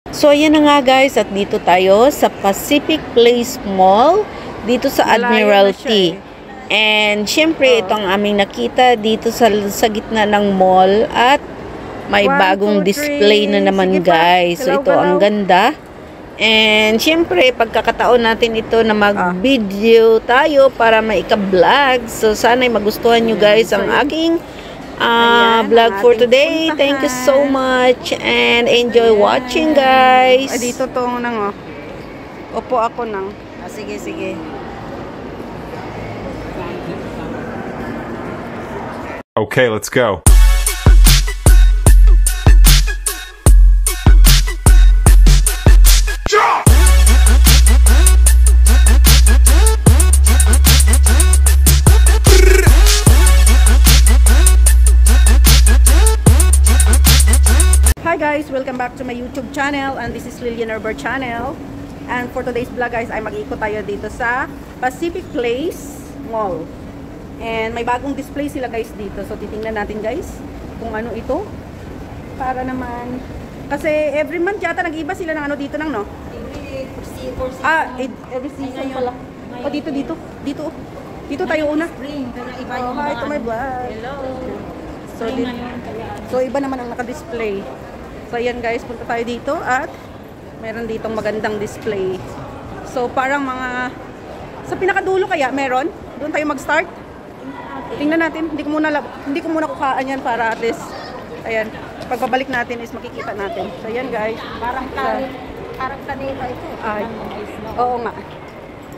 So ayan na nga guys, at dito tayo sa Pacific Place Mall dito sa Admiralty. And syempre ito ang aming nakita dito sa gitna ng mall at may bagong display na naman guys. So ito ang ganda. And syempre pagkakataon natin ito na mag-video tayo para maika-vlog. So sana'y magustuhan nyo guys ang aking vlog for today. Thank you so much and enjoy watching guys. Ay dito to nang Opo ako nang. Sige, sige. Okay, let's go. Hi guys, welcome back to my YouTube channel, and this is Lilian Herber channel. And for today's vlog guys ay mag-ikot tayo dito sa Pacific Place Mall. And may bagong display sila guys dito. So titingnan natin guys kung ano ito. Para naman kasi every month yata nag-iba sila ng ano dito nang no? Every season pala. O dito tayo una. Hi to my vlog. Hello. So iba naman ang naka-display. So ayan guys, punta tayo dito at meron ditong magandang display. So parang mga sa pinakadulo kaya meron. Doon tayo mag-start. Tingnan natin. Hindi ko muna kuhaan yan para at least ayan, pagbabalik natin is makikita natin. So ayan guys, Parang kanina ito. Oo nga.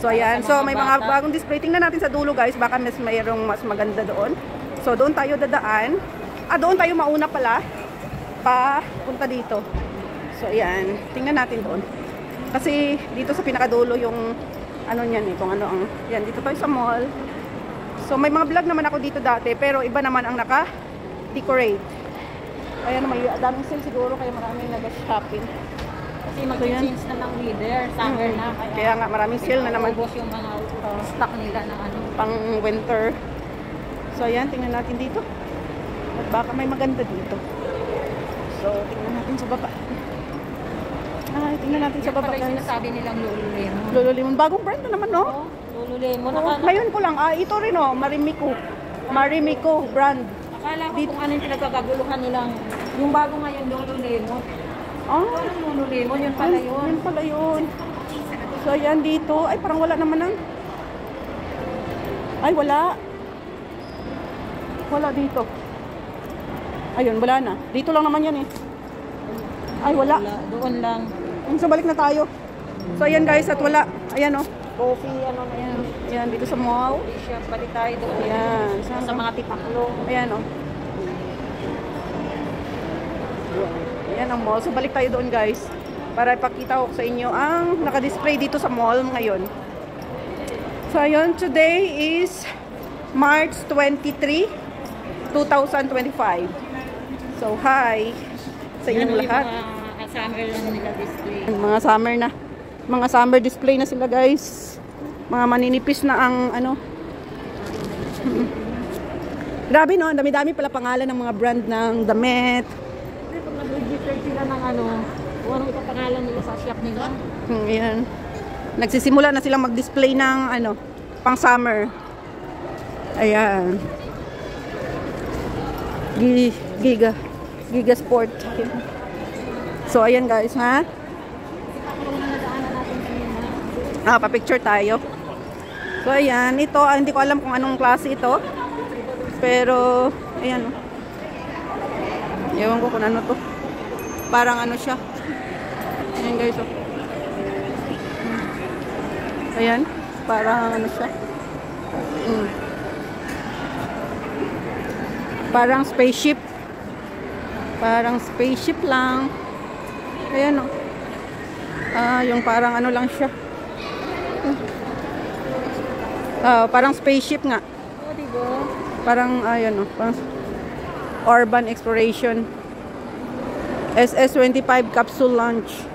So ayan, so may mga bagong display. Tingnan natin sa dulo guys, baka mayroong mas maganda doon. So doon tayo dadaan. Doon tayo mauna pala. Punta dito. So ayan, tingnan natin doon. Kasi dito sa pinakadulo yung ano niyan kung ano ang yan, dito tayo sa mall. So may mga vlog naman ako dito dati, pero iba naman ang naka-decorate. Ayan, may daming sale siguro kaya maraming nag-shopping. Kasi mag-change na ng leader, summer na. Kaya nga maraming sale na naman. Ubos yung mga stock nila ng ano. Pang winter. So ayan, tingnan natin dito. At baka may maganda dito. So tingnan natin sa baba. Tingnan natin sa baba guys. Sinasabi nilang Lululemon. Lululemon. Bagong brand na naman, no? Oo, Lululemon. Ngayon ko lang. Ito rin, oh. Marimiko brand. Akala ko kung ano yung pinagkagaguluhan nilang. Yung bago ngayon, Lululemon. Parang Lululemon, yun pala yun. Yun pala yun. So ayan dito. Ay, parang wala naman ang. Ay, wala. Wala dito. Ayun, wala na. Dito lang naman yan eh. Ay, wala. Doon lang. So, balik na tayo. So, ayan guys, at wala. Ayan o. Coffee, ano na yan. Ayan, dito sa mall. Shop, balik tayo doon. Ayan. Sa mga tipaklong. Ayan o. Ayan ang mall. So, balik tayo doon guys. Para ipakita ko sa inyo ang naka-display dito sa mall ngayon. So, ayun. Today is March 23, 2025. So, hi sa inyong lahat. Mga summer lang nila display. Mga summer na. Mga summer display na sila guys. Mga maninipis na ang ano. Grabe no, dami-dami pala pangalan ng mga brand ng damit. Kasi pag nag-register sila ng ano, kung anong ipapangalan nila sa shop nila. Ayan. Nagsisimula na silang mag-display ng ano, pang summer. Ayan. Giga Sport. So ayan guys, ha? Pa-picture tayo. So ayan, ito hindi ko alam kung anong klase ito. Pero ayan. Ewan ko kung ano to. Parang ano siya. Ayan guys, oh. Ayan, parang ano siya. Parang spaceship. Parang spaceship lang. Ayan o. Yung parang ano lang siya. Parang spaceship nga. O, diba? Parang, ayan o. Parang urban exploration. SS-25 capsule launch.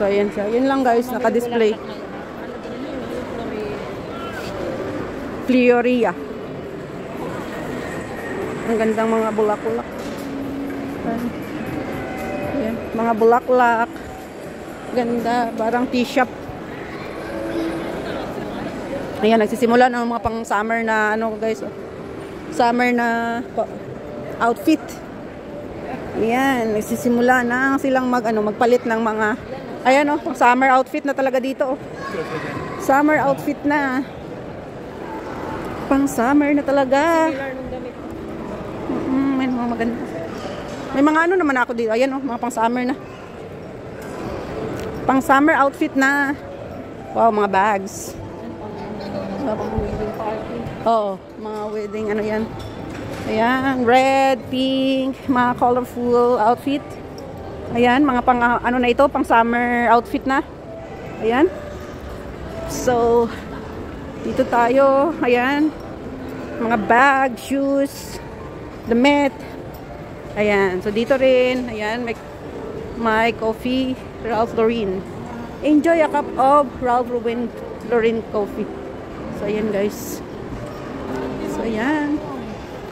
So, ayan siya. Yun lang guys, naka-display. Flioria. Ang gandang mga bulak-bulak. Ayan, mga bulaklak. Ganda, parang tea shop. Ayan, nagsisimula ng mga pang summer na ano guys. Summer na outfit. Ayan, nagsisimula na silang magpalit ng mga ayan pang summer outfit na talaga dito. Summer outfit na. Pang summer na talaga. May mga maganda. May mga ano naman ako dito. Ayan mga pang summer na. Pang summer outfit na. Wow, mga bags. Oo, mga wedding ano yan. Ayan, red, pink, mga colorful outfit. Ayan, mga pang ano na ito, pang summer outfit na. Ayan. So, dito tayo. Ayan. Mga bag, shoes, damit. Ayan, so dito rin. Ayan, may coffee, Ralph Lauren. Enjoy a cup of Ralph Lauren coffee. So, ayan guys. So, ayan.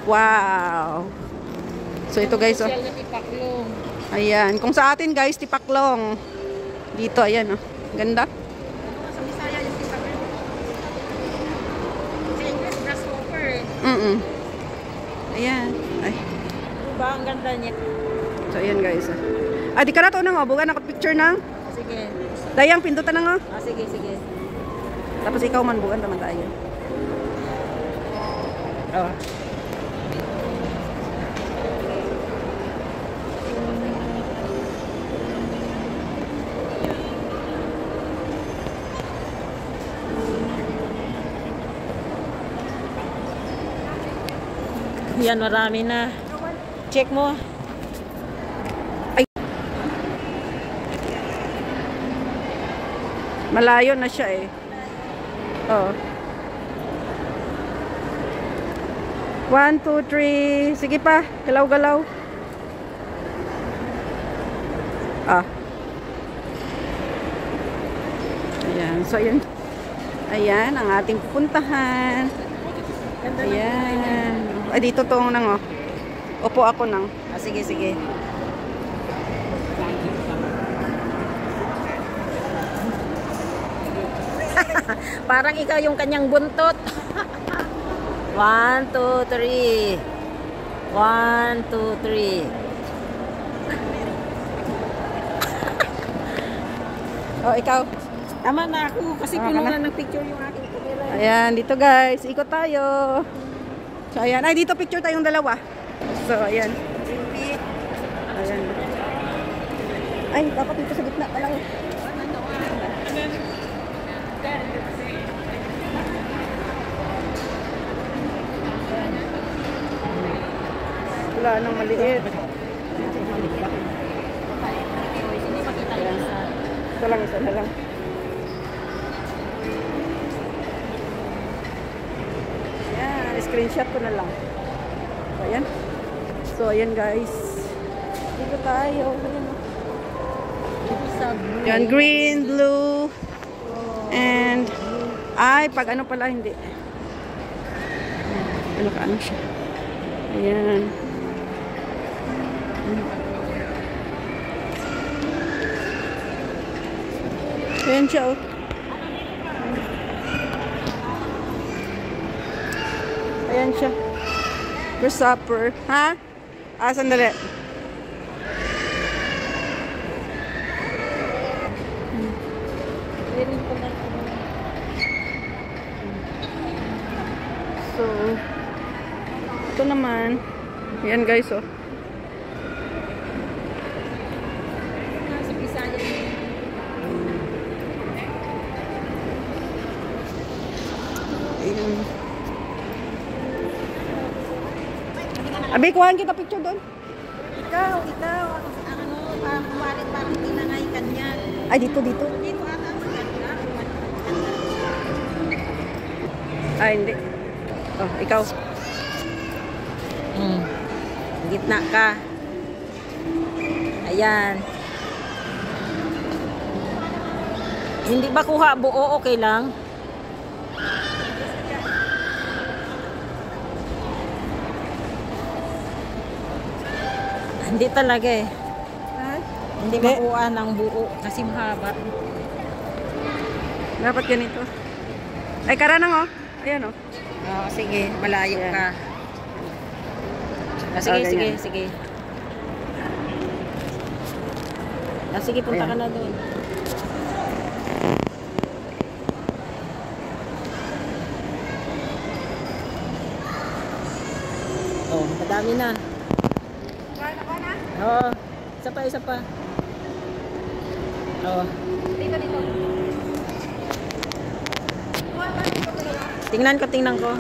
Wow. So, ito guys. Ayan. Kung sa atin guys, tipaklong. Dito, ayan. Ganda. Sa Bisaya yung tipaklong. Sa English, grasshopper. Ayan. Ay. Diba? Ang ganda niya. So, ayan guys. Di ka na ito na buga na picture na. Sige. Dayang, pindutan na nga. Sige, sige. Tapos ikaw man, bugan naman tayo. Oh. Yan, marami na. Check mo. Malayo na siya eh. Oh. 1, 2, 3. Sige pa. Galaw-galaw. Ayan. So, ayan. Ayan, ang ating pupuntahan. Ayan. Ay, dito tong nang Opo ako nang. Sige, sige. Parang ikaw yung kanyang buntot. 1, 2, 3. 1, 2, 3. Oh, ikaw. Tama na ako kasi pinunan ng picture yung aking camera. Ayan, dito guys. Ikot tayo. So, ayan. Ay, dito picture tayong dalawa. So, ayan. Ayan. Ay, dapat dito sa gitna pa lang. Wala nang maliit. Ito lang, isa na lang. Ayan, screenshot ko na lang. So, ayan. So, ayan guys. Dito tayo. Ayan, green, blue, and ay, pag ano pala, hindi. Ano ka, ano siya? Ayan. Ayan siya, oh. Ayan siya. For supper. Ha? Sandali. So, ito naman. Ayan guys, oh. Sa Bisaya yun. Ayan. Abi, kuhaan kita picture doon. Ikaw, ano, kumalit bakit tinangay kanya? Ay, dito. Dito ata maganda. Ay, hindi. Oh, ikaw. Gitna ka. Ayan. Hindi ba kuha buo? Okay lang? Hindi talaga eh. Ha? Hindi makuha ng buo kasi mahaba. Dapat ganito. Ay, karanang oh. Ayan oh. Oo, sige, malayo ka. Sige, ganyan. sige, sige. Sige, punta ka Ayan. na doon. Oh, madami na. Oo. Isa pa, isa pa. Oo. Dito. Tingnan ko.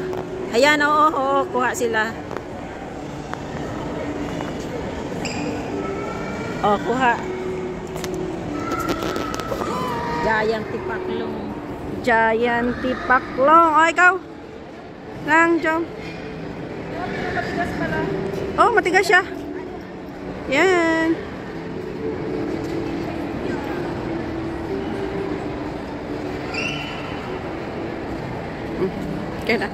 Ayan, oo, kuha sila. Oh, kuha. Giant tipaklong. Giant tipaklong. Oh, ikaw. Lang, Jom. Matigas pala. Oh, matigas siya. Yan. Okay na.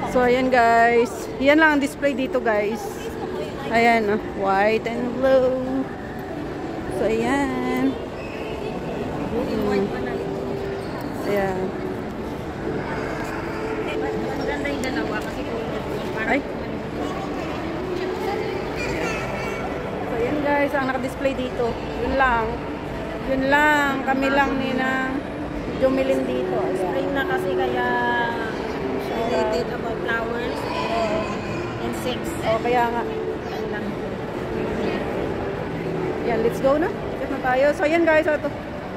So, ayan guys. Yan lang ang display dito guys. Ayan, oh. White and blue. So, ayan. Ayan. Maganda yung dalawa kasi Ay. So, ayan guys, ang naka-display dito. Yun lang. Yun lang. Kami lang ninang jumilin dito. Ayan. spring na kasi kaya related about flowers and insects. O, kaya nga. Ano lang. Yan, let's go na. Let's na tayo. So, ayan guys. So,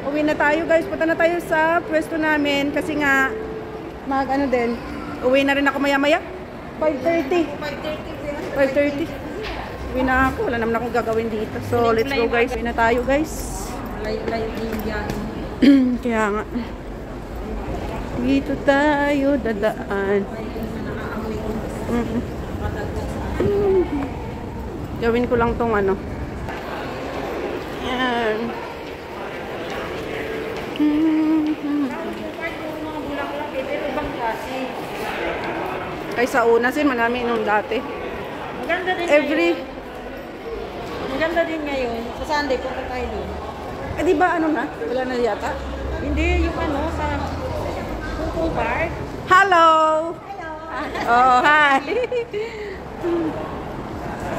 uwi na tayo guys. Punta na tayo sa pwesto namin. Kasi nga, ano din. Uwi na rin ako maya-maya. 5:30. 5:30. Uwi na ako. Wala naman akong gagawin dito. So, let's go guys. Uwi na tayo guys. Layo din yan. Kaya nga. Dito tayo dadaan. Gawin ko lang tong ano. Yan. Kaysa una sin marami nung dati. Maganda din Every ngayon. Maganda din ngayon. Sa Sunday, punta tayo doon. di ba ano na? Wala na yata. Hindi, yung ano, sa Kungkung Park. Hello. Oh, hi.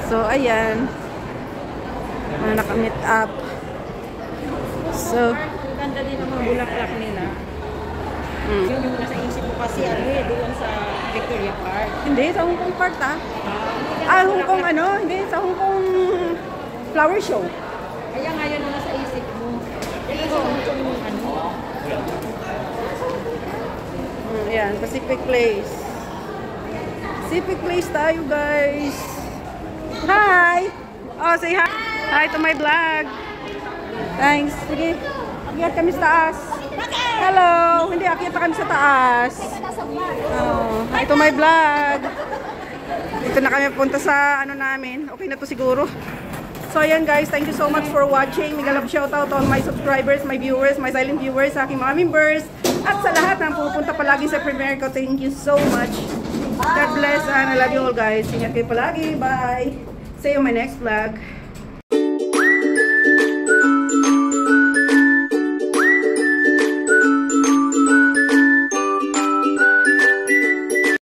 So, ayan. Naka-meet up. So, Ang ganda din ang mga bulaklak nila. Yun yung nasa isip ko kasi ano eh, doon sa Victoria Park. hindi, sa Hong Kong Park ta. Hong Kong ano? Hindi, sa Hong Kong flower show. Kaya ngayon ang nasa isip mo. Yan ang yung ano. Ayan, Pacific Place. Pacific Place tayo, guys. Hi! Oh, say hi. Hi to my vlog. Thanks. Sige. Akyat kami sa taas. Hello! Hindi, akyat na kami sa taas. Oh, hi to my vlog. Dito na kami punta sa ano namin. Okay na to siguro. So ayan guys, thank you so much for watching. Mega love shoutout on my subscribers, my viewers, my silent viewers, sa aking mga members, at sa lahat na pupunta palagi sa premiere ko. Thank you so much. God bless and I love you all guys. Ingat kayo palagi. Bye. See you in my next vlog.